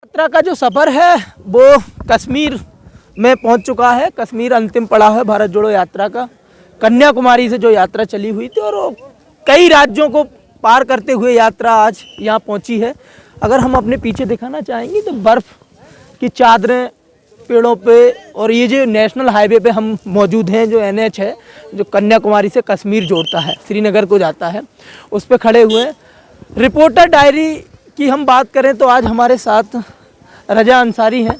यात्रा का जो सफ़र है वो कश्मीर में पहुंच चुका है। कश्मीर अंतिम पड़ाव है भारत जोड़ो यात्रा का। कन्याकुमारी से जो यात्रा चली हुई थी और वो कई राज्यों को पार करते हुए यात्रा आज यहाँ पहुंची है। अगर हम अपने पीछे दिखाना चाहेंगे तो बर्फ़ की चादरें पेड़ों पे, और ये जो नेशनल हाईवे पे हम मौजूद हैं, जो NH है जो कन्याकुमारी से कश्मीर जोड़ता है, श्रीनगर को जाता है, उस पर खड़े हुए हैं। रिपोर्टर डायरी की हम बात करें तो आज हमारे साथ रजा अंसारी हैं,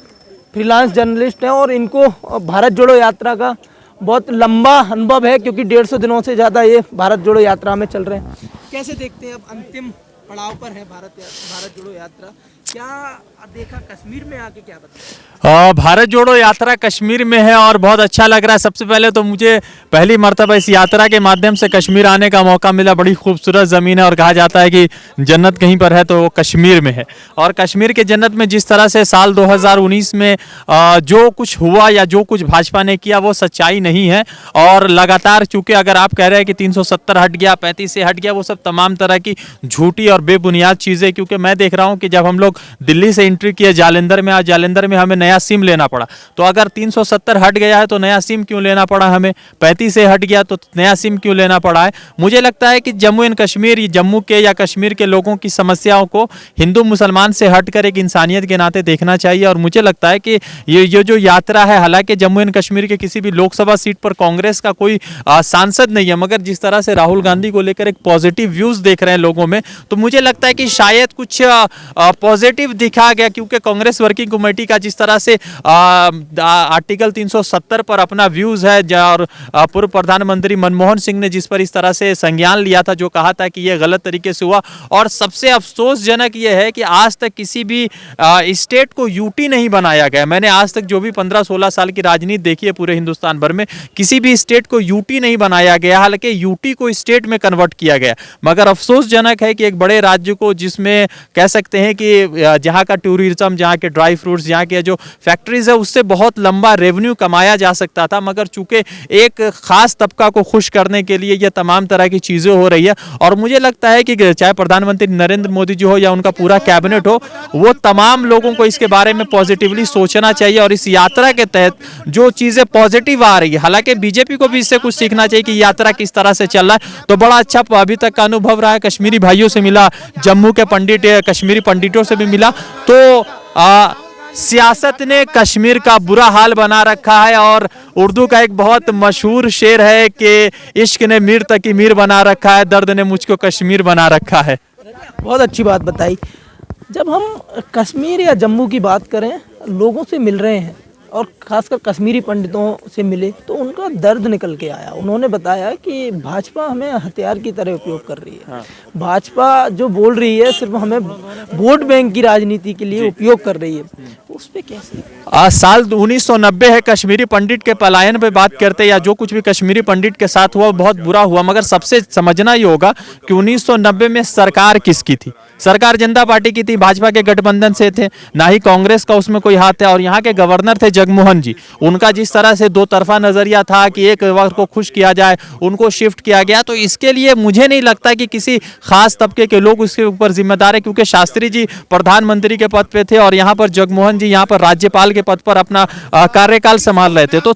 फ्रीलांस जर्नलिस्ट हैं, और इनको भारत जोड़ो यात्रा का बहुत लंबा अनुभव है क्योंकि 150 दिनों से ज़्यादा ये भारत जोड़ो यात्रा में चल रहे हैं। कैसे देखते हैं, अब अंतिम पड़ाव पर है भारत जोड़ो यात्रा, क्या देखा कश्मीर में आके, क्या बताया? भारत जोड़ो यात्रा कश्मीर में है और बहुत अच्छा लग रहा है। सबसे पहले तो मुझे पहली मर्तबा इस यात्रा के माध्यम से कश्मीर आने का मौका मिला। बड़ी खूबसूरत ज़मीन है और कहा जाता है कि जन्नत कहीं पर है तो वो कश्मीर में है। और कश्मीर के जन्नत में जिस तरह से साल 2019 में जो कुछ हुआ या जो कुछ भाजपा ने किया वो सच्चाई नहीं है। और लगातार चूँकि अगर आप कह रहे हैं कि 370 हट गया, 35 से हट गया, वो सब तमाम तरह की झूठी और बेबुनियाद चीज़ें। क्योंकि मैं देख रहा हूँ कि जब हम लोग दिल्ली से एंट्री किए जालंधर में, आज जालंधर में हमें नया सिम लेना पड़ा। तो अगर 370 हट गया है तो नया सिम क्यों लेना पड़ा हमें? 35 से हट गया तो नया सिम क्यों लेना पड़ा है? मुझे लगता है कि जम्मू एंड कश्मीर, जम्मू के या कश्मीर के लोगों की समस्याओं को हिंदू मुसलमान से हटकर एक इंसानियत के नाते देखना चाहिए। और मुझे लगता है कि ये जो यात्रा है, हालांकि जम्मू एंड कश्मीर के किसी भी लोकसभा सीट पर कांग्रेस का कोई सांसद नहीं है, मगर जिस तरह से राहुल गांधी को लेकर एक पॉजिटिव व्यूज देख रहे हैं लोगों में, तो मुझे लगता है कि शायद कुछ पॉजिटिव दिखा गया। क्योंकि कांग्रेस वर्किंग कमेटी का जिस तरह से आर्टिकल 370 पर अपना व्यूज है, और पूर्व प्रधानमंत्री मनमोहन सिंह ने जिस पर इस तरह से संज्ञान लिया था, जो कहा था कि यह गलत तरीके से हुआ। और सबसे अफसोसजनक यह है कि आज तक किसी भी स्टेट को यूटी नहीं बनाया गया। मैंने आज तक जो भी 15-16 साल की राजनीति देखी है पूरे हिंदुस्तान भर में, किसी भी स्टेट को यूटी नहीं बनाया गया, हालांकि यूटी को स्टेट में कन्वर्ट किया गया। मगर अफसोसजनक है कि एक बड़े राज्य को, जिसमें कह सकते हैं कि जहाँ का टूरिज्म, जहाँ के ड्राई फ्रूट्स, जहाँ के जो फैक्ट्रीज है, उससे बहुत लंबा रेवेन्यू कमाया जा सकता था, मगर चूंकि एक खास तबका को खुश करने के लिए ये तमाम तरह की चीजें हो रही है। और मुझे लगता है कि चाहे प्रधानमंत्री नरेंद्र मोदी जी हो या उनका पूरा कैबिनेट हो, वो तमाम लोगों को इसके बारे में पॉजिटिवली सोचना चाहिए। और इस यात्रा के तहत जो चीजें पॉजिटिव आ रही है, हालांकि बीजेपी को भी इससे कुछ सीखना चाहिए कि यात्रा किस तरह से चल रहा है। तो बड़ा अच्छा अभी तक का अनुभव रहा है। कश्मीरी भाइयों से मिला, जम्मू के पंडित, कश्मीरी पंडितों से भी मिला। तो सियासत ने कश्मीर का बुरा हाल बना रखा है। और उर्दू का एक बहुत मशहूर शेर है कि इश्क ने मीर तक ही मीर बना रखा है, दर्द ने मुझको कश्मीर बना रखा है। बहुत अच्छी बात बताई। जब हम कश्मीर या जम्मू की बात करें, लोगों से मिल रहे हैं और खासकर कश्मीरी पंडितों से मिले तो उनका दर्द निकल के आया। उन्होंने बताया कि भाजपा हमें हथियार की तरह उपयोग कर रही है। भाजपा जो बोल रही है सिर्फ हमें वोट बैंक की राजनीति के लिए उपयोग कर रही है। उस पे कैसे? साल 1990 है, कश्मीरी पंडित के पलायन पे बात करते, या जो कुछ भी कश्मीरी पंडित के साथ हुआ बहुत बुरा हुआ। मगर सबसे समझना ये होगा कि 1990 में सरकार किसकी थी? सरकार जनता पार्टी की थी, भाजपा के गठबंधन से थे, ना ही कांग्रेस का उसमें कोई हाथ है। और यहाँ के गवर्नर थे जगमोहन जी। उनका जिस तरह से दो तरफा नजरिया था कि एक वर्ग को खुश किया जाए, उनको शिफ्ट किया गया। तो इसके लिए मुझे नहीं लगता कि किसी खास तबके के लोग उसके ऊपर जिम्मेदार है, क्योंकि शास्त्री जी प्रधानमंत्री के पद पे थे और यहाँ पर जगमोहन जी यहाँ पर राज्यपाल के पद पर अपना कार्यकाल संभाल रहे थे। तो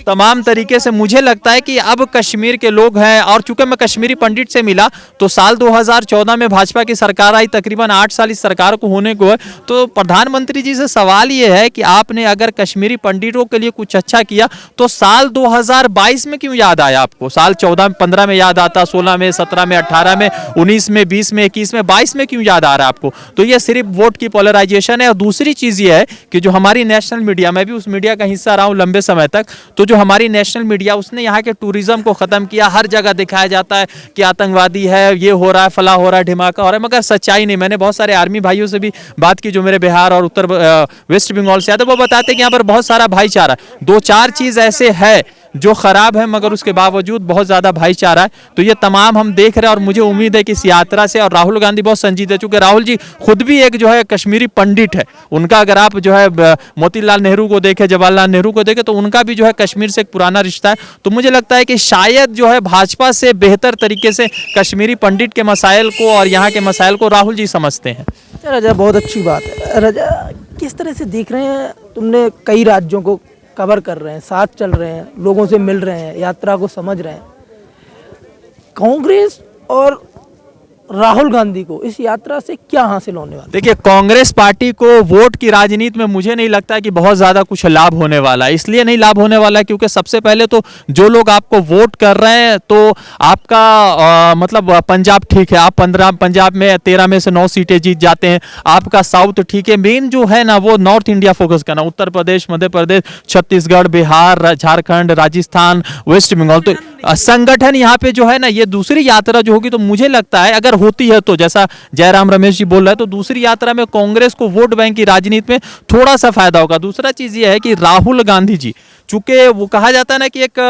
तमाम तरीके से मुझे लगता है कि अब कश्मीर के लोग हैं। और चूंकि मैं कश्मीरी पंडित से मिला तो साल 2014 में भाजपा की सरकार आई, तकरीबन 8 साल इस सरकार को होने को है। तो प्रधानमंत्री जी से सवाल यह है कि आपने अगर कश्मीरी पंडितों के लिए कुछ अच्छा किया तो साल 2022 में क्यों याद आया आपको? साल 14-15 में याद आता, 16 में, 17 में, 18 में, 19 में, 20 में, 21 में, 22 में क्यों याद आ रहा है आपको? तो ये सिर्फ वोट की पोलराइजेशन है। और दूसरी चीज ये है कि जो हमारी नेशनल मीडिया, मैं भी उस मीडिया का हिस्सा रहा हूं लंबे समय तक, तो जो हमारी नेशनल मीडिया, उसने यहाँ के टूरिज्म को खत्म किया। हर जगह दिखाया जाता है कि आतंकवादी है, ये हो रहा है, फला हो रहा है, ढिमाका हो रहा है, मगर सच्चाई नहीं। मैंने बहुत सारे आर्मी भाइयों से भी बात की जो मेरे बिहार और उत्तर वेस्ट बंगाल से आते, वो बताते हैं कि यहाँ पर बहुत सारा भाईचारा। 2-4 चीज ऐसे है जो खराब है मगर उसके बावजूद बहुत ज्यादा भाईचारा है। तो ये तमाम हम देख रहे हैं और मुझे उम्मीद है कि इस यात्रा से, और राहुल गांधी बहुत संजीदा, चूंकि राहुल जी खुद भी एक जो है कश्मीरी पंडित है। उनका अगर आप जो है मोतीलाल नेहरू को देखें, जवाहरलाल नेहरू को देखें, तो उनका भी जो है कश्मीर से एक पुराना रिश्ता है। तो मुझे लगता है कि शायद जो है भाजपा से बेहतर तरीके से कश्मीरी पंडित के मसाइल को और यहाँ के मसाइल को राहुल जी समझते हैं। रजा, बहुत अच्छी बात है। रजा, किस तरह से देख रहे हैं, तुमने कई राज्यों को कवर कर रहे हैं, साथ चल रहे हैं, लोगों से मिल रहे हैं, यात्रा को समझ रहे हैं, कांग्रेस और राहुल गांधी को इस यात्रा से क्या हासिल होने वाला? देखिए, कांग्रेस पार्टी को वोट की राजनीति में मुझे नहीं लगता कि बहुत ज्यादा कुछ लाभ होने वाला है। इसलिए नहीं लाभ होने वाला है क्योंकि सबसे पहले तो जो लोग आपको वोट कर रहे हैं, तो आपका मतलब पंजाब ठीक है, आप 15 पंजाब में 13 में से 9 सीटें जीत जाते हैं। आपका साउथ ठीक है, मेन जो है ना वो नॉर्थ इंडिया फोकस करना, उत्तर प्रदेश, मध्य प्रदेश, छत्तीसगढ़, बिहार, झारखंड, राजस्थान, वेस्ट बंगाल। तो संगठन यहाँ पे जो है ना, ये दूसरी यात्रा जो होगी, तो मुझे लगता है अगर होती है तो जैसा जयराम रमेश जी बोल रहे हैं, तो दूसरी यात्रा में कांग्रेस को वोट बैंक की राजनीति में थोड़ा सा फायदा होगा। दूसरा चीज ये है कि राहुल गांधी जी, चूंकि वो कहा जाता है ना कि एक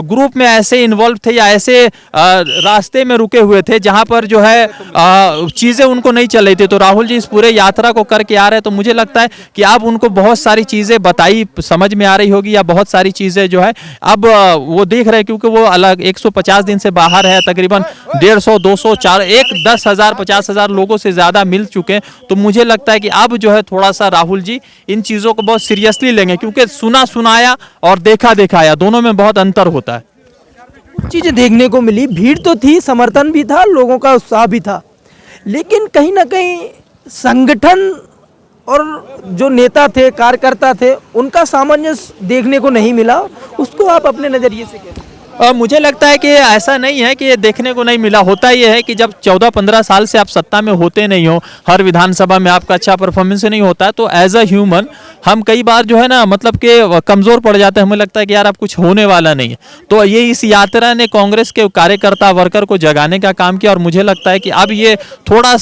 ग्रुप में ऐसे इन्वॉल्व थे या ऐसे रास्ते में रुके हुए थे जहां पर जो है चीजें उनको नहीं चल रही थी, तो राहुल जी इस पूरे यात्रा को करके आ रहे हैं। तो मुझे लगता है कि अब उनको बहुत सारी चीजें बताई समझ में आ रही होगी, या बहुत सारी चीजें जो है अब वो देख रहे हैं, क्योंकि वो अलग 150 दिन से बाहर है, तकरीबन 150, 200, 4, 10,000, 50,000 लोगों से ज्यादा मिल चुके हैं। तो मुझे लगता है कि अब जो है थोड़ा सा राहुल जी इन चीजों को बहुत सीरियसली लेंगे, क्योंकि सुना सुनाया और देखा दिखाया दोनों में बहुत अंतर होता है। कुछ चीज़ें देखने को मिली, भीड़ तो थी, समर्थन भी था, लोगों का उत्साह भी था, लेकिन कहीं ना कहीं संगठन और जो नेता थे, कार्यकर्ता थे, उनका सामंजस्य देखने को नहीं मिला। उसको आप अपने नज़रिए से कैसे? मुझे लगता है कि ऐसा नहीं है कि ये देखने को नहीं मिला। होता ये है कि जब 14-15 साल से आप सत्ता में होते नहीं हो, हर विधानसभा में आपका अच्छा परफॉर्मेंस नहीं होता है, तो एज अ ह्यूमन हम कई बार जो है ना मतलब कि कमज़ोर पड़ जाते हैं। हमें लगता है कि यार अब कुछ होने वाला नहीं है। तो ये इस यात्रा ने कांग्रेस के कार्यकर्ता वर्कर को जगाने का काम किया, और मुझे लगता है कि अब ये थोड़ा सा